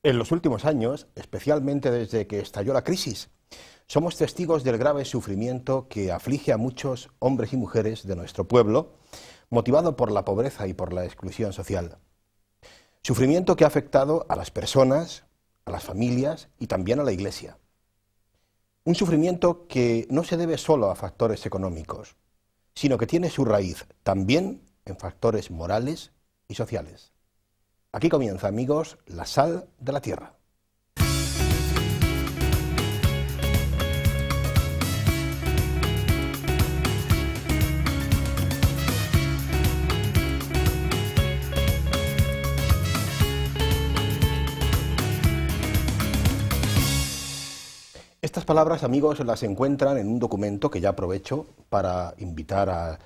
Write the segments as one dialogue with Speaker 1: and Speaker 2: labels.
Speaker 1: En los últimos años, especialmente desde que estalló la crisis, somos testigos del grave sufrimiento que aflige a muchos hombres y mujeres de nuestro pueblo, motivado por la pobreza y por la exclusión social. Sufrimiento que ha afectado a las personas, a las familias y también a la Iglesia. Un sufrimiento que no se debe solo a factores económicos, sino que tiene su raíz también en factores morales y sociales. Aquí comienza, amigos, La Sal de la Tierra. Estas palabras, amigos, las encuentran en un documento que ya aprovecho para invitar a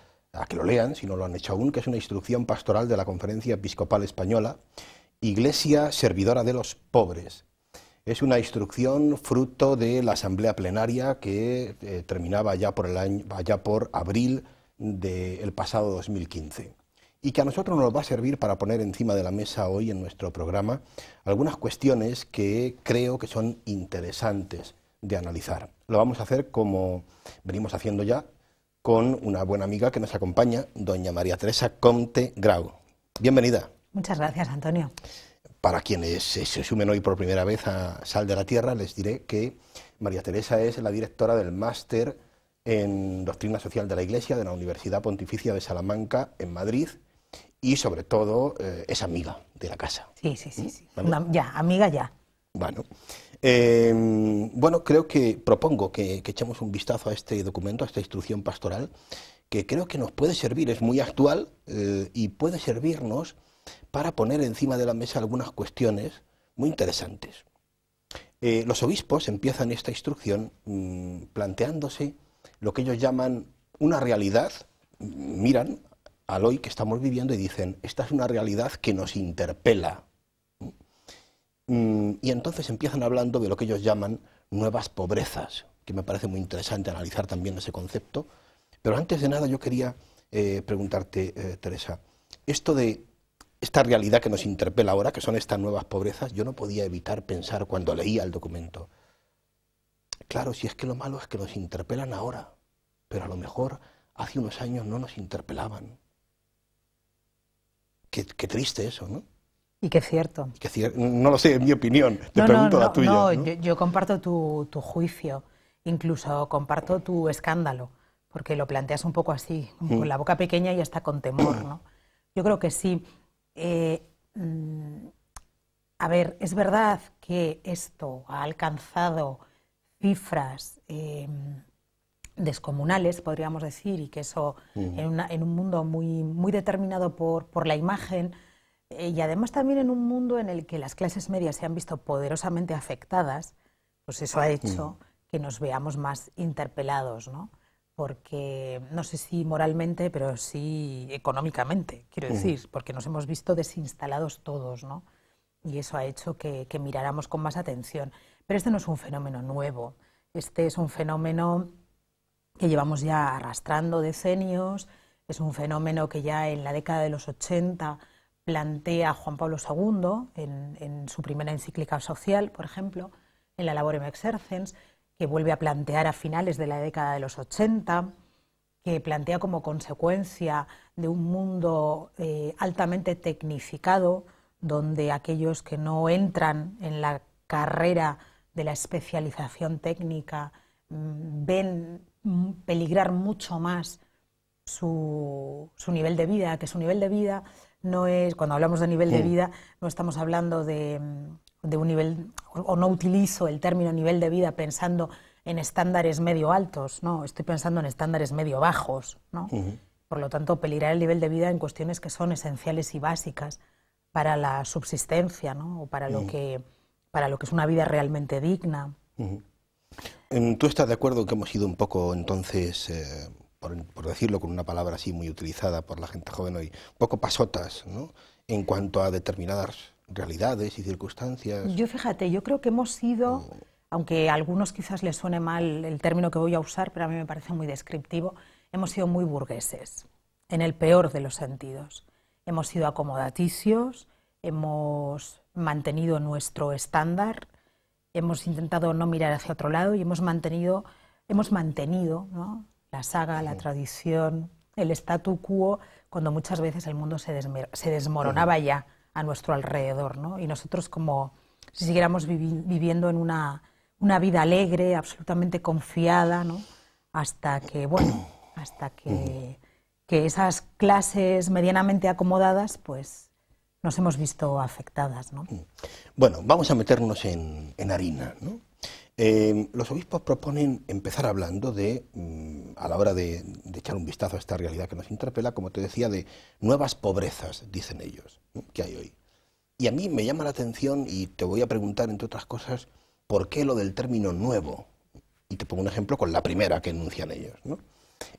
Speaker 1: que lo lean, si no lo han hecho aún, que es una instrucción pastoral de la Conferencia Episcopal Española, Iglesia Servidora de los Pobres. Es una instrucción fruto de la asamblea plenaria que terminaba ya por abril del pasado 2015. Y que a nosotros nos va a servir para poner encima de la mesa hoy en nuestro programa algunas cuestiones que creo que son interesantes de analizar. Lo vamos a hacer como venimos haciendo ya con una buena amiga que nos acompaña, doña María Teresa Comte Grau. Bienvenida.
Speaker 2: Muchas gracias, Antonio.
Speaker 1: Para quienes se sumen hoy por primera vez a Sal de la Tierra, les diré que María Teresa es la directora del máster en Doctrina Social de la Iglesia de la Universidad Pontificia de Salamanca en Madrid y sobre todo es amiga de la casa.
Speaker 2: Sí.
Speaker 1: ¿Vale?
Speaker 2: Amiga ya.
Speaker 1: Bueno, creo que propongo que echemos un vistazo a este documento, a esta instrucción pastoral, que creo que nos puede servir, es muy actual y puede servirnos para poner encima de la mesa algunas cuestiones muy interesantes. Los obispos empiezan esta instrucción planteándose lo que ellos llaman una realidad, miran al hoy que estamos viviendo y dicen, esta es una realidad que nos interpela. Y entonces empiezan hablando de lo que ellos llaman nuevas pobrezas, que me parece muy interesante analizar también ese concepto. Pero antes de nada yo quería preguntarte, Teresa, esto de esta realidad que nos interpela ahora, que son estas nuevas pobrezas, yo no podía evitar pensar cuando leía el documento, claro, si es que lo malo es que nos interpelan ahora, pero a lo mejor hace unos años no nos interpelaban. Qué triste eso, ¿no?
Speaker 2: Y qué cierto.
Speaker 1: No lo sé, en mi opinión, te pregunto la tuya.
Speaker 2: No, yo comparto tu juicio, incluso comparto tu escándalo, porque lo planteas un poco así, con la boca pequeña y hasta con temor, ¿no? Yo creo que sí. A ver, es verdad que esto ha alcanzado cifras descomunales, podríamos decir, y que eso en un mundo muy determinado por la imagen, y además también en un mundo en el que las clases medias se han visto poderosamente afectadas, pues eso ha hecho que nos veamos más interpelados, ¿no? Porque no sé si moralmente, pero sí económicamente, quiero decir, porque nos hemos visto desinstalados todos, ¿no? Y eso ha hecho que miráramos con más atención. Pero este no es un fenómeno nuevo, este es un fenómeno que llevamos ya arrastrando decenios, es un fenómeno que ya en la década de los 80 plantea Juan Pablo II en su primera encíclica social, por ejemplo, en la Laborem Exercens, que vuelve a plantear a finales de la década de los 80, que plantea como consecuencia de un mundo altamente tecnificado, donde aquellos que no entran en la carrera de la especialización técnica ven peligrar mucho más su nivel de vida, que su nivel de vida no es, cuando hablamos de nivel de vida, no estamos hablando de un nivel, o no utilizo el término nivel de vida pensando en estándares medio altos, no, estoy pensando en estándares medio bajos, ¿no? Por lo tanto, peligrar el nivel de vida en cuestiones que son esenciales y básicas para la subsistencia, ¿no? O para lo que es una vida realmente digna.
Speaker 1: ¿Tú estás de acuerdo que hemos ido un poco entonces, por decirlo con una palabra así muy utilizada por la gente joven hoy, un poco pasotas, ¿no?, en cuanto a determinadas realidades y circunstancias?
Speaker 2: Yo fíjate, yo creo que hemos sido, aunque a algunos quizás les suene mal el término que voy a usar, pero a mí me parece muy descriptivo, hemos sido muy burgueses, en el peor de los sentidos. Hemos sido acomodaticios, hemos mantenido nuestro estándar, hemos intentado no mirar hacia otro lado y hemos mantenido, ¿no?, la saga, la tradición, el statu quo, cuando muchas veces el mundo se desmoronaba ya a nuestro alrededor, ¿no? Y nosotros, como si siguiéramos viviendo en una vida alegre, absolutamente confiada, ¿no?, hasta que, bueno, que esas clases medianamente acomodadas, pues nos hemos visto afectadas, ¿no?
Speaker 1: Bueno, vamos a meternos en harina, ¿no? Los obispos proponen empezar hablando de, a la hora de echar un vistazo a esta realidad que nos interpela, como te decía, de nuevas pobrezas, dicen ellos, ¿no?, que hay hoy. Y a mí me llama la atención, y te voy a preguntar, entre otras cosas, ¿por qué lo del término nuevo? Y te pongo un ejemplo con la primera que enuncian ellos, ¿no?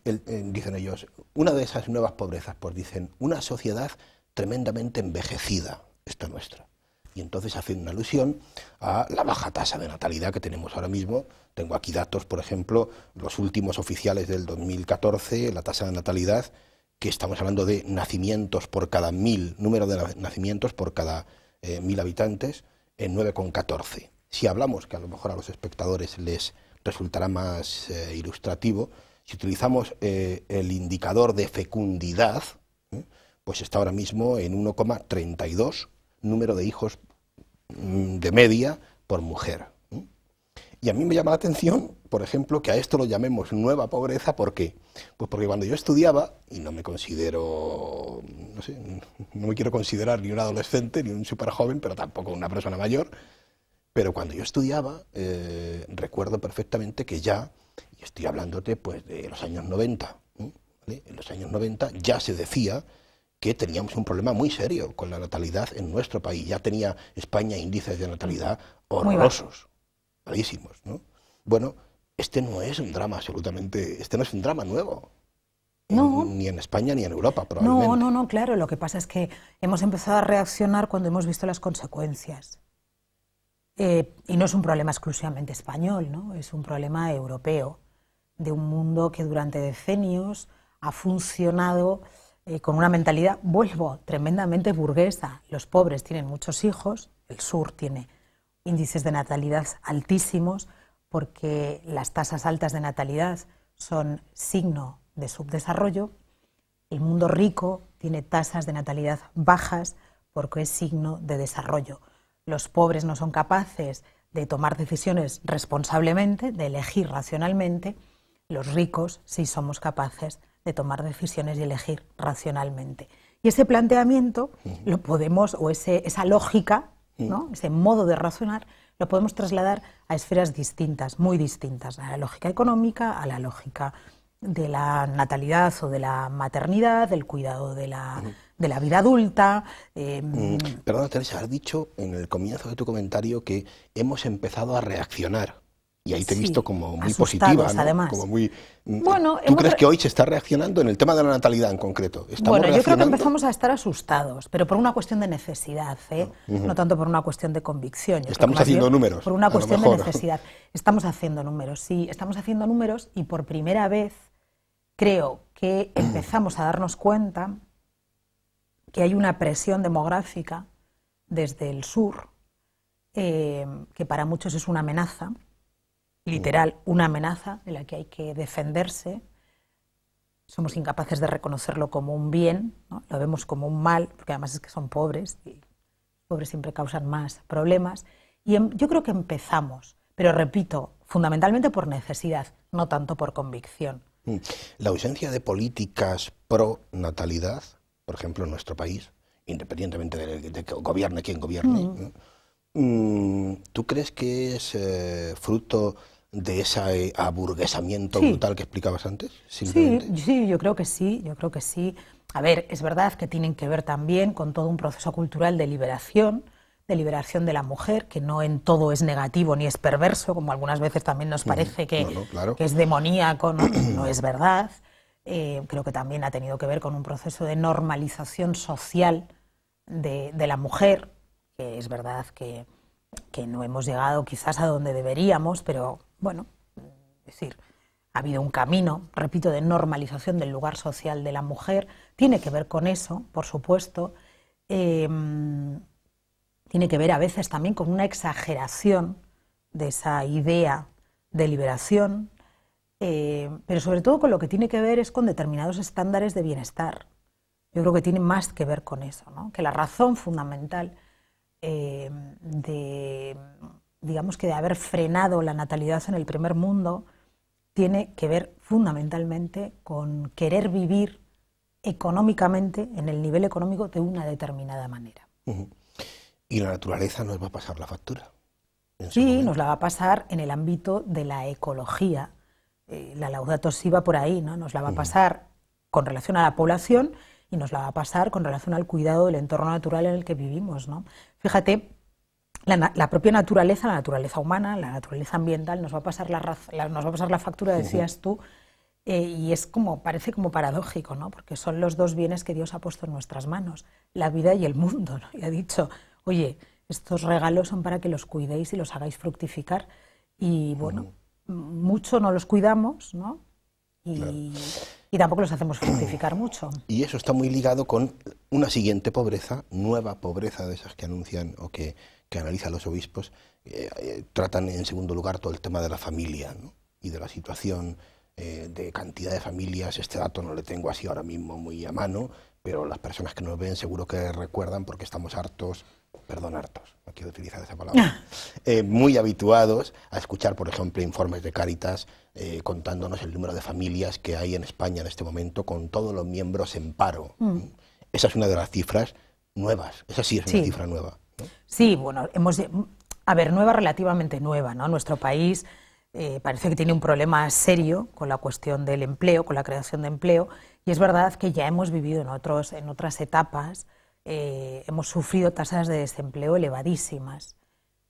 Speaker 1: Dicen ellos, una de esas nuevas pobrezas, pues dicen, una sociedad tremendamente envejecida, esta nuestra. Y entonces hacen una alusión a la baja tasa de natalidad que tenemos ahora mismo. Tengo aquí datos, por ejemplo, los últimos oficiales del 2014, la tasa de natalidad, que estamos hablando de nacimientos por cada 1000, número de nacimientos por cada 1000 habitantes, en 9,14. Si hablamos, que a lo mejor a los espectadores les resultará más ilustrativo, si utilizamos el indicador de fecundidad, pues está ahora mismo en 1,32 número de hijos de media por mujer. Y a mí me llama la atención, por ejemplo, que a esto lo llamemos nueva pobreza. ¿Por qué? Pues porque cuando yo estudiaba, y no me considero, no sé, no me quiero considerar ni un adolescente ni un súper joven, pero tampoco una persona mayor, pero cuando yo estudiaba, recuerdo perfectamente que ya, y estoy hablándote pues de los años 90, ¿vale? En los años 90 ya se decía que teníamos un problema muy serio con la natalidad en nuestro país. Ya tenía España índices de natalidad horrorosos, malísimos, ¿no? Bueno, este no es un drama absolutamente, este no es un drama nuevo.
Speaker 2: No.
Speaker 1: Ni en España ni en Europa, probablemente.
Speaker 2: No, claro, lo que pasa es que hemos empezado a reaccionar cuando hemos visto las consecuencias. Y no es un problema exclusivamente español, ¿no? Es un problema europeo, de un mundo que durante decenios ha funcionado con una mentalidad, vuelvo, tremendamente burguesa. Los pobres tienen muchos hijos, el sur tiene índices de natalidad altísimos porque las tasas altas de natalidad son signo de subdesarrollo. El mundo rico tiene tasas de natalidad bajas porque es signo de desarrollo. Los pobres no son capaces de tomar decisiones responsablemente, de elegir racionalmente. Los ricos sí somos capaces de tomar decisiones y elegir racionalmente. Y ese planteamiento lo podemos, o esa lógica, ¿no?, ese modo de razonar, lo podemos trasladar a esferas distintas, muy distintas, a la lógica económica, a la lógica de la natalidad o de la maternidad, del cuidado de la vida adulta.
Speaker 1: Perdona, Teresa, has dicho en el comienzo de tu comentario que hemos empezado a reaccionar. Y ahí te he visto como muy positiva, ¿no?
Speaker 2: Además.
Speaker 1: Como muy,
Speaker 2: bueno,
Speaker 1: ¿tú crees que hoy se está reaccionando en el tema de la natalidad en concreto?
Speaker 2: Bueno, yo creo que empezamos a estar asustados, pero por una cuestión de necesidad, no tanto por una cuestión de convicción.
Speaker 1: Estamos haciendo números.
Speaker 2: Por una cuestión de necesidad. Estamos haciendo números, sí, estamos haciendo números, y por primera vez creo que empezamos a darnos cuenta que hay una presión demográfica desde el sur, que para muchos es una amenaza, literal, una amenaza de la que hay que defenderse. Somos incapaces de reconocerlo como un bien, ¿no? Lo vemos como un mal, porque además es que son pobres, y los pobres siempre causan más problemas. Y yo creo que empezamos, pero repito, fundamentalmente por necesidad, no tanto por convicción.
Speaker 1: La ausencia de políticas pro natalidad, por ejemplo, en nuestro país, independientemente de que gobierne quien gobierne, ¿no? ¿Tú crees que es fruto de ese aburguesamiento brutal que explicabas antes?
Speaker 2: Sí, yo creo que sí, A ver, es verdad que tienen que ver también con todo un proceso cultural de liberación de la mujer, que no en todo es negativo ni es perverso, como algunas veces también nos parece que es demoníaco, no es verdad. Creo que también ha tenido que ver con un proceso de normalización social de la mujer, que es verdad que no hemos llegado quizás a donde deberíamos, pero bueno, es decir, ha habido un camino, repito, de normalización del lugar social de la mujer. Tiene que ver con eso, por supuesto. Tiene tiene que ver a veces también con una exageración de esa idea de liberación, pero sobre todo con lo que tiene que ver es con determinados estándares de bienestar. Yo creo que tiene más que ver con eso, ¿no? Que la razón fundamental digamos que de haber frenado la natalidad en el primer mundo tiene que ver fundamentalmente con querer vivir económicamente, en el nivel económico, de una determinada manera.
Speaker 1: ¿Y la naturaleza nos va a pasar la factura?
Speaker 2: Sí, nos la va a pasar en el ámbito de la ecología. La Laudato Si va por ahí, ¿no? Nos la va a pasar con relación a la población y nos la va a pasar con relación al cuidado del entorno natural en el que vivimos, ¿no? Fíjate, la propia naturaleza, la naturaleza humana, la naturaleza ambiental, nos va a pasar la factura, decías tú, y es parece como paradójico, ¿no? Porque son los dos bienes que Dios ha puesto en nuestras manos, la vida y el mundo, ¿no? Y ha dicho, oye, estos regalos son para que los cuidéis y los hagáis fructificar. Y bueno, mucho no los cuidamos, ¿no? Y tampoco los hacemos fructificar mucho.
Speaker 1: Y eso está muy ligado con una siguiente pobreza, nueva pobreza de esas que anuncian o que analizan los obispos. Tratan en segundo lugar todo el tema de la familia, ¿no? Y de la situación de cantidad de familias. Este dato no le tengo así ahora mismo muy a mano, pero las personas que nos ven seguro que recuerdan, porque estamos hartos, perdón, hartos, no quiero utilizar esa palabra, muy habituados a escuchar, por ejemplo, informes de Cáritas contándonos el número de familias que hay en España en este momento con todos los miembros en paro. Esa es una de las cifras nuevas, esa sí es una cifra nueva, ¿no?
Speaker 2: Sí, bueno, nueva, relativamente nueva, ¿no? Nuestro país parece que tiene un problema serio con la cuestión del empleo, con la creación de empleo, y es verdad que ya hemos vivido en otras etapas, hemos sufrido tasas de desempleo elevadísimas.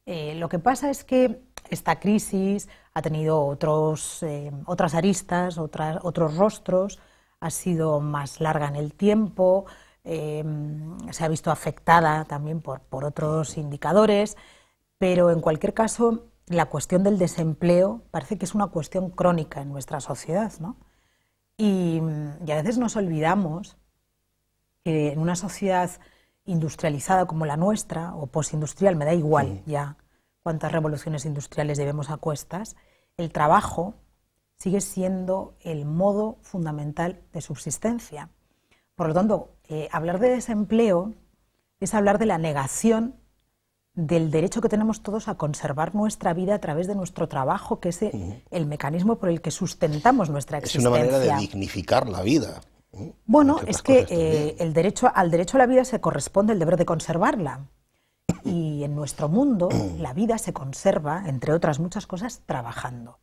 Speaker 2: Lo que pasa es que esta crisis ha tenido otras aristas, otros rostros, ha sido más larga en el tiempo, se ha visto afectada también por otros indicadores, pero en cualquier caso la cuestión del desempleo parece que es una cuestión crónica en nuestra sociedad, ¿no? Y a veces nos olvidamos que en una sociedad industrializada como la nuestra, o postindustrial, me da igual ya cuántas revoluciones industriales llevemos a cuestas, el trabajo sigue siendo el modo fundamental de subsistencia. Por lo tanto, hablar de desempleo es hablar de la negación del derecho que tenemos todos a conservar nuestra vida a través de nuestro trabajo, que es el mecanismo por el que sustentamos nuestra existencia.
Speaker 1: Es una manera de dignificar la vida.
Speaker 2: Bueno, es que al derecho a la vida se corresponde el deber de conservarla. Y en nuestro mundo la vida se conserva, entre otras muchas cosas, trabajando.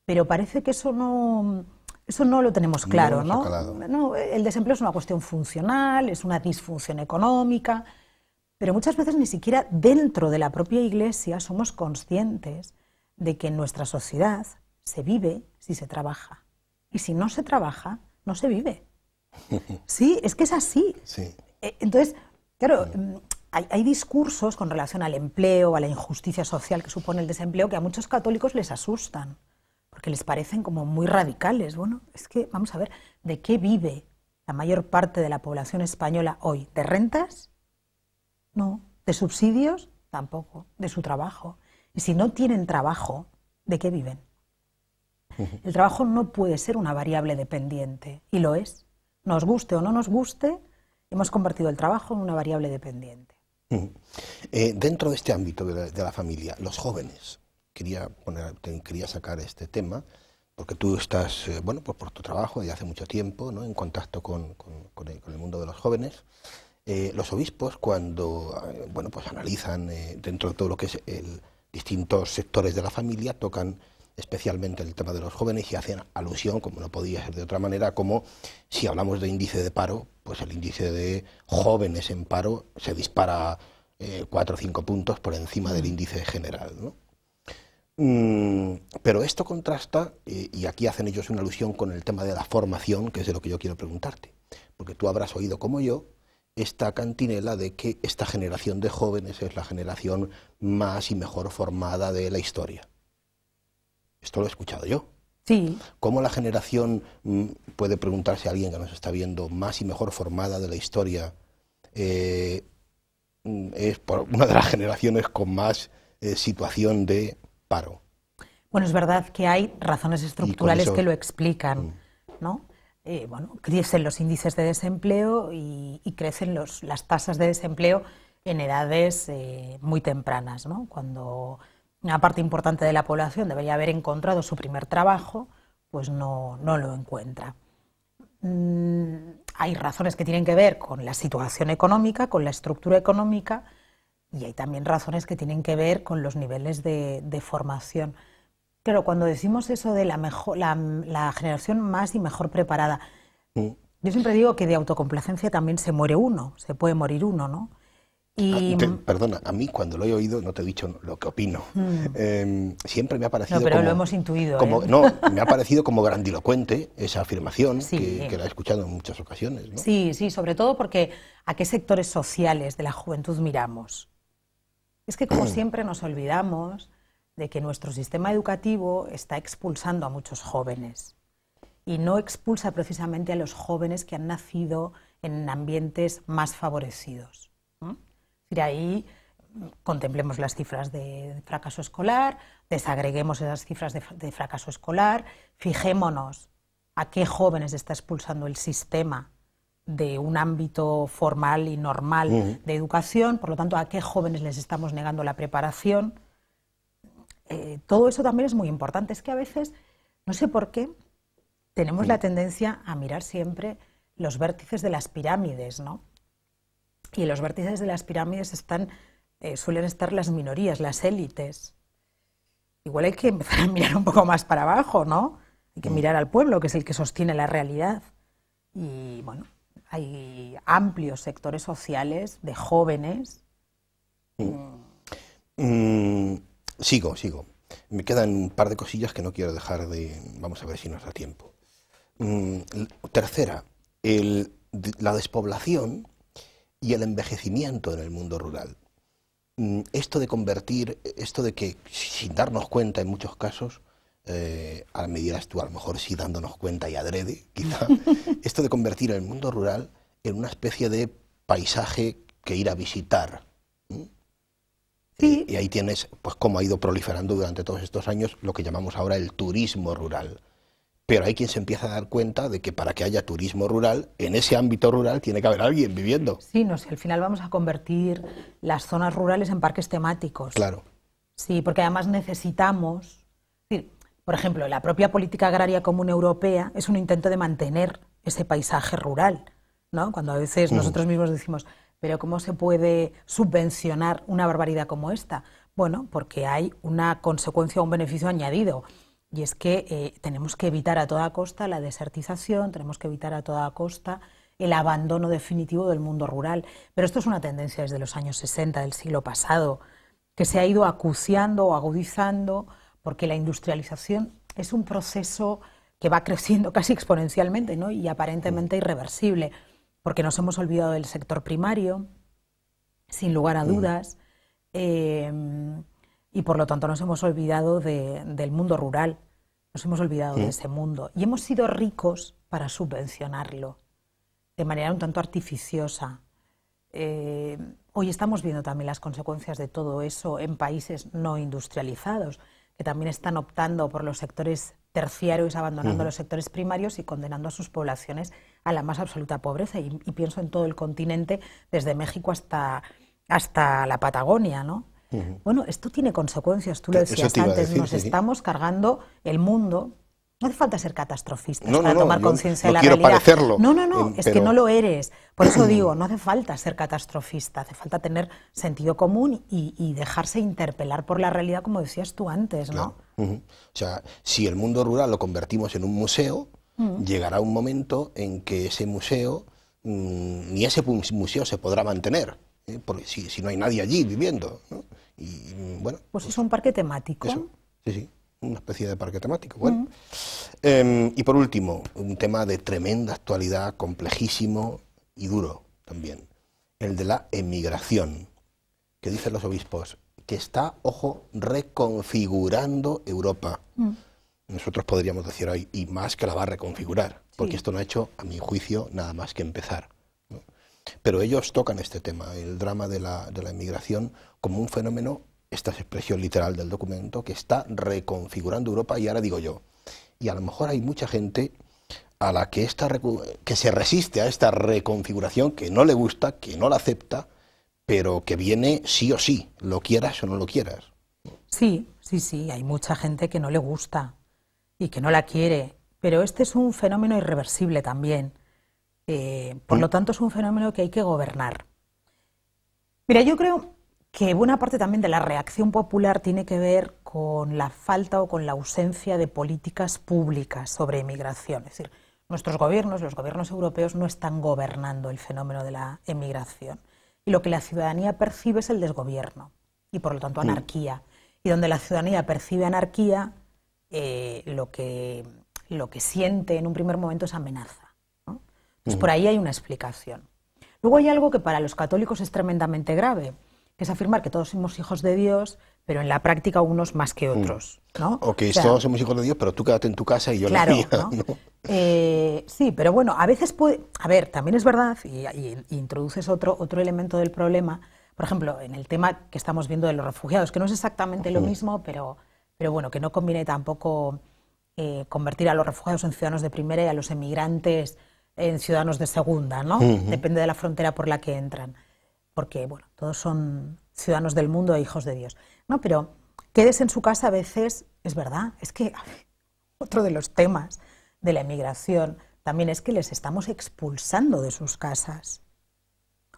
Speaker 2: Pero parece que eso no lo tenemos claro, ¿no? El desempleo es una cuestión funcional, es una disfunción económica, pero muchas veces ni siquiera dentro de la propia Iglesia somos conscientes de que en nuestra sociedad se vive si se trabaja. Y si no se trabaja, no se vive. Sí, es que es así.
Speaker 1: Sí.
Speaker 2: Entonces, claro, hay discursos con relación al empleo, a la injusticia social que supone el desempleo, que a muchos católicos les asustan, porque les parecen como muy radicales. Bueno, es que, vamos a ver, ¿de qué vive la mayor parte de la población española hoy? ¿De rentas? No. ¿De subsidios? Tampoco. ¿De su trabajo? Y si no tienen trabajo, ¿de qué viven? El trabajo no puede ser una variable dependiente, y lo es. Nos guste o no nos guste, hemos convertido el trabajo en una variable dependiente.
Speaker 1: Dentro de este ámbito de la familia, los jóvenes, quería sacar este tema, porque tú estás, bueno, pues por tu trabajo desde hace mucho tiempo, ¿no?, en contacto con el mundo de los jóvenes. Los obispos, cuando bueno, pues analizan dentro de todo lo que es distintos sectores de la familia, tocan especialmente el tema de los jóvenes y hacen alusión, como no podía ser de otra manera, como si hablamos de índice de paro, pues el índice de jóvenes en paro se dispara 4 o 5 puntos por encima del índice general, ¿no? Pero esto contrasta, y aquí hacen ellos una alusión con el tema de la formación, que es de lo que yo quiero preguntarte, porque tú habrás oído como yo esta cantinela de que esta generación de jóvenes es la generación más y mejor formada de la historia. Esto lo he escuchado yo.
Speaker 2: Sí.
Speaker 1: ¿Cómo la generación, puede preguntarse a alguien que nos está viendo, más y mejor formada de la historia, es una de las generaciones con más situación de paro.
Speaker 2: Bueno, es verdad que hay razones estructurales que lo explican, ¿no? Bueno, crecen los índices de desempleo y crecen las tasas de desempleo en edades muy tempranas, ¿no? Cuando una parte importante de la población debería haber encontrado su primer trabajo, pues no lo encuentra. Hay razones que tienen que ver con la situación económica, con la estructura económica, y hay también razones que tienen que ver con los niveles de formación. Claro, cuando decimos eso de la generación más y mejor preparada, yo siempre digo que de autocomplacencia también se muere uno, se puede morir uno, ¿no?
Speaker 1: Perdona, a mí cuando lo he oído no te he dicho lo que opino. Siempre me ha parecido
Speaker 2: pero lo hemos intuido.
Speaker 1: No, me ha parecido como grandilocuente esa afirmación,
Speaker 2: sí,
Speaker 1: que la he escuchado en muchas ocasiones, ¿no?
Speaker 2: Sí, sobre todo porque ¿a qué sectores sociales de la juventud miramos? Es que como siempre nos olvidamos de que nuestro sistema educativo está expulsando a muchos jóvenes y no expulsa precisamente a los jóvenes que han nacido en ambientes más favorecidos. De ahí contemplemos las cifras de fracaso escolar, desagreguemos esas cifras de fracaso escolar, fijémonos a qué jóvenes está expulsando el sistema de un ámbito formal y normal de educación, por lo tanto, a qué jóvenes les estamos negando la preparación. Todo eso también es muy importante. Es que a veces, no sé por qué, tenemos la tendencia a mirar siempre los vértices de las pirámides, ¿no? Y en los vértices de las pirámides suelen estar las minorías, las élites. Igual hay que empezar a mirar un poco más para abajo, ¿no? Hay que mirar al pueblo, que es el que sostiene la realidad. Y bueno, hay amplios sectores sociales de jóvenes.
Speaker 1: Sigo. Me quedan un par de cosillas que no quiero dejar de... Vamos a ver si nos da tiempo. Tercera, la despoblación y el envejecimiento en el mundo rural. Esto de que sin darnos cuenta en muchos casos, a me dirás tú, a lo mejor sí dándonos cuenta y adrede, quizá, esto de convertir el mundo rural en una especie de paisaje que ir a visitar.
Speaker 2: Sí.
Speaker 1: Y ahí tienes pues cómo ha ido proliferando durante todos estos años lo que llamamos ahora el turismo rural. Pero hay quien se empieza a dar cuenta de que para que haya turismo rural, en ese ámbito rural tiene que haber alguien viviendo.
Speaker 2: Sí, no sé, al final vamos a convertir las zonas rurales en parques temáticos.
Speaker 1: Claro.
Speaker 2: Sí, porque además necesitamos... Por ejemplo, la propia política agraria común europea es un intento de mantener ese paisaje rural, ¿no? Cuando a veces nosotros mismos decimos, pero ¿cómo se puede subvencionar una barbaridad como esta? Bueno, porque hay una consecuencia o un beneficio añadido. Y es que tenemos que evitar a toda costa la desertización, tenemos que evitar a toda costa el abandono definitivo del mundo rural. Pero esto es una tendencia desde los años 60 del siglo pasado, que se ha ido acuciando o agudizando, porque la industrialización es un proceso que va creciendo casi exponencialmente, ¿no? Y aparentemente irreversible, porque nos hemos olvidado del sector primario, sin lugar a dudas, y por lo tanto nos hemos olvidado del mundo rural, nos hemos olvidado de ese mundo. Y hemos sido ricos para subvencionarlo, de manera un tanto artificiosa. Hoy estamos viendo también las consecuencias de todo eso en países no industrializados, que también están optando por los sectores terciarios, abandonando los sectores primarios y condenando a sus poblaciones a la más absoluta pobreza. Y pienso en todo el continente, desde México hasta la Patagonia, ¿no? Bueno, esto tiene consecuencias, tú lo decías antes, nos estamos cargando el mundo. No hace falta ser catastrofistas para tomar conciencia de la realidad.
Speaker 1: Parecerlo,
Speaker 2: no, es que no lo eres. Por eso digo, no hace falta ser catastrofista, hace falta tener sentido común y dejarse interpelar por la realidad, como decías tú antes, ¿no?
Speaker 1: Claro. O sea, si el mundo rural lo convertimos en un museo, llegará un momento en que ese museo, ni ese museo se podrá mantener, porque si no hay nadie allí viviendo, ¿no? Y, bueno,
Speaker 2: pues es un parque temático.
Speaker 1: Eso, sí. Una especie de parque temático. Bueno. Y por último, un tema de tremenda actualidad, complejísimo y duro también, el de la emigración, que dicen los obispos, que está, ojo, reconfigurando Europa. Nosotros podríamos decir hoy, y más que la va a reconfigurar, porque esto no ha hecho, a mi juicio, nada más que empezar, ¿no? pero ellos tocan este tema, el drama de la inmigración, como un fenómeno, esta es expresión literal del documento, que está reconfigurando Europa, y ahora digo yo, y a lo mejor hay mucha gente a la que se resiste a esta reconfiguración, que no le gusta, que no la acepta, pero que viene sí o sí, lo quieras o no lo quieras.
Speaker 2: Sí, sí, sí, hay mucha gente que no le gusta y que no la quiere, pero este es un fenómeno irreversible también. Por lo tanto, es un fenómeno que hay que gobernar. Mira, yo creo que buena parte también de la reacción popular tiene que ver con la falta o con la ausencia de políticas públicas sobre emigración. Es decir, nuestros gobiernos, los gobiernos europeos, no están gobernando el fenómeno de la emigración. Y lo que la ciudadanía percibe es el desgobierno y, por lo tanto, anarquía. Y donde la ciudadanía percibe anarquía, lo que siente en un primer momento es amenaza, ¿no? Entonces, por ahí hay una explicación. Luego hay algo que para los católicos es tremendamente grave, que es afirmar que todos somos hijos de Dios, pero en la práctica unos más que otros, ¿no?
Speaker 1: O que todos somos hijos de Dios, pero tú quédate en tu casa y yo
Speaker 2: claro,
Speaker 1: la mía,
Speaker 2: ¿no?
Speaker 1: ¿no?
Speaker 2: Sí, pero bueno, a veces puede... A ver, también es verdad, y introduces otro elemento del problema, por ejemplo, en el tema que estamos viendo de los refugiados, que no es exactamente lo mismo, pero bueno, que no conviene tampoco convertir a los refugiados en ciudadanos de primera y a los emigrantes en ciudadanos de segunda, ¿no? Depende de la frontera por la que entran. Porque, bueno, todos son ciudadanos del mundo e hijos de Dios. No, pero quedes en su casa a veces, es verdad, es que otro de los temas de la emigración también es que les estamos expulsando de sus casas.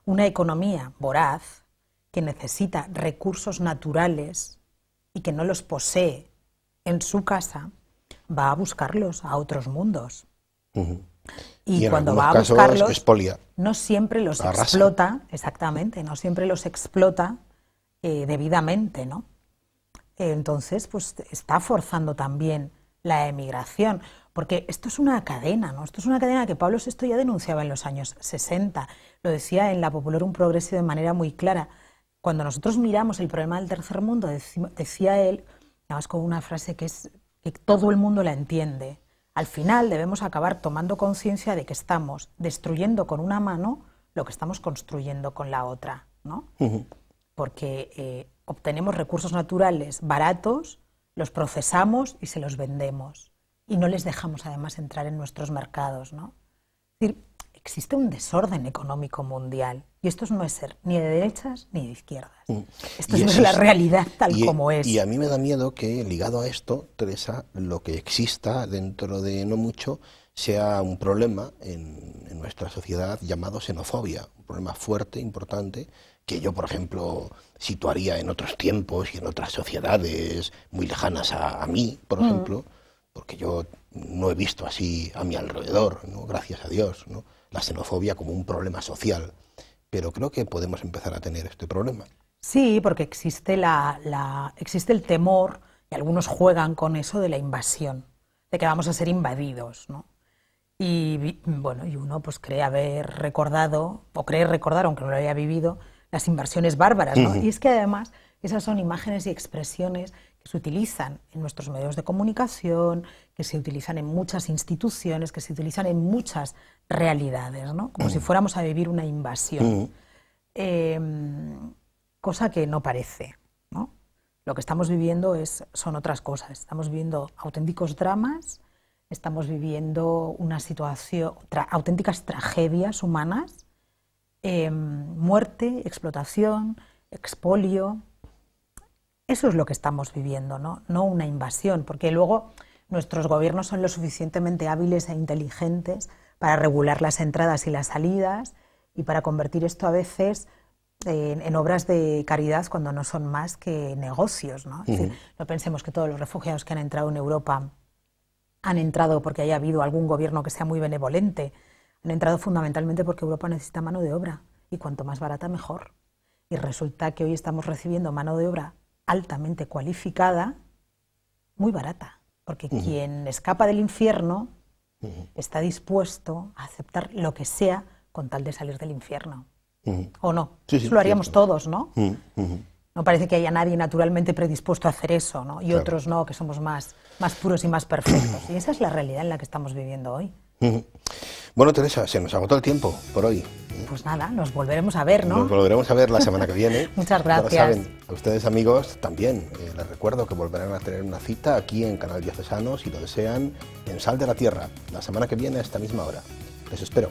Speaker 2: Una economía voraz que necesita recursos naturales y que no los posee en su casa, va a buscarlos a otros mundos. Y cuando va a buscarlos,
Speaker 1: expolia.
Speaker 2: No siempre los explota, exactamente, no siempre los explota debidamente, ¿no? Entonces, pues está forzando también la emigración, porque esto es una cadena, ¿no? Esto es una cadena que Pablo VI ya denunciaba en los años 60, lo decía en La Populorum Progressio de manera muy clara. Cuando nosotros miramos el problema del tercer mundo, decía él, además con una frase que todo el mundo la entiende, al final debemos acabar tomando conciencia de que estamos destruyendo con una mano lo que estamos construyendo con la otra, ¿no? Porque obtenemos recursos naturales baratos, los procesamos y se los vendemos. Y no les dejamos además entrar en nuestros mercados, ¿no? Es decir, existe un desorden económico mundial y esto no es ser ni de derechas ni de izquierdas. Esto es la realidad tal como es.
Speaker 1: Y a mí me da miedo que, ligado a esto, Teresa, lo que exista dentro de no mucho sea un problema en nuestra sociedad llamado xenofobia, un problema fuerte, importante, que yo, por ejemplo, situaría en otros tiempos y en otras sociedades muy lejanas a mí, por ejemplo, porque yo no he visto así a mi alrededor, ¿no? Gracias a Dios, ¿no? La xenofobia como un problema social, pero creo que podemos empezar a tener este problema.
Speaker 2: Sí, porque existe existe el temor, y algunos juegan con eso de la invasión, de que vamos a ser invadidos, ¿no? Y bueno, y uno pues cree haber recordado, o cree recordar, aunque no lo haya vivido, las invasiones bárbaras, ¿no? Y es que además esas son imágenes y expresiones que se utilizan en nuestros medios de comunicación, que se utilizan en muchas instituciones, que se utilizan en muchas realidades, ¿no? Como si fuéramos a vivir una invasión. Cosa que no parece, ¿no? Lo que estamos viviendo son otras cosas. Estamos viviendo auténticos dramas, estamos viviendo una situación, auténticas tragedias humanas, muerte, explotación, expolio. Eso es lo que estamos viviendo, ¿no? No una invasión, porque luego nuestros gobiernos son lo suficientemente hábiles e inteligentes para regular las entradas y las salidas y para convertir esto a veces en obras de caridad cuando no son más que negocios, ¿no? Es decir, no pensemos que todos los refugiados que han entrado en Europa han entrado porque haya habido algún gobierno que sea muy benevolente. Han entrado fundamentalmente porque Europa necesita mano de obra y cuanto más barata mejor. Y resulta que hoy estamos recibiendo mano de obra altamente cualificada, muy barata, porque quien escapa del infierno está dispuesto a aceptar lo que sea con tal de salir del infierno. ¿O no?
Speaker 1: Sí, sí,
Speaker 2: eso lo haríamos
Speaker 1: cierto.
Speaker 2: todos, ¿no? No parece que haya nadie naturalmente predispuesto a hacer eso, ¿no? Y
Speaker 1: Claro.
Speaker 2: otros no, que somos más puros y más perfectos. Y esa es la realidad en la que estamos viviendo hoy.
Speaker 1: Bueno, Teresa, se nos agotó el tiempo por hoy.
Speaker 2: Pues nada, nos volveremos a ver, ¿no?
Speaker 1: Nos volveremos a ver la semana que viene.
Speaker 2: Muchas
Speaker 1: Ya lo
Speaker 2: gracias.
Speaker 1: saben, a ustedes amigos también. Les recuerdo que volverán a tener una cita aquí en Canal Diocesano, si lo desean, en Sal de la Tierra, la semana que viene a esta misma hora. Les espero.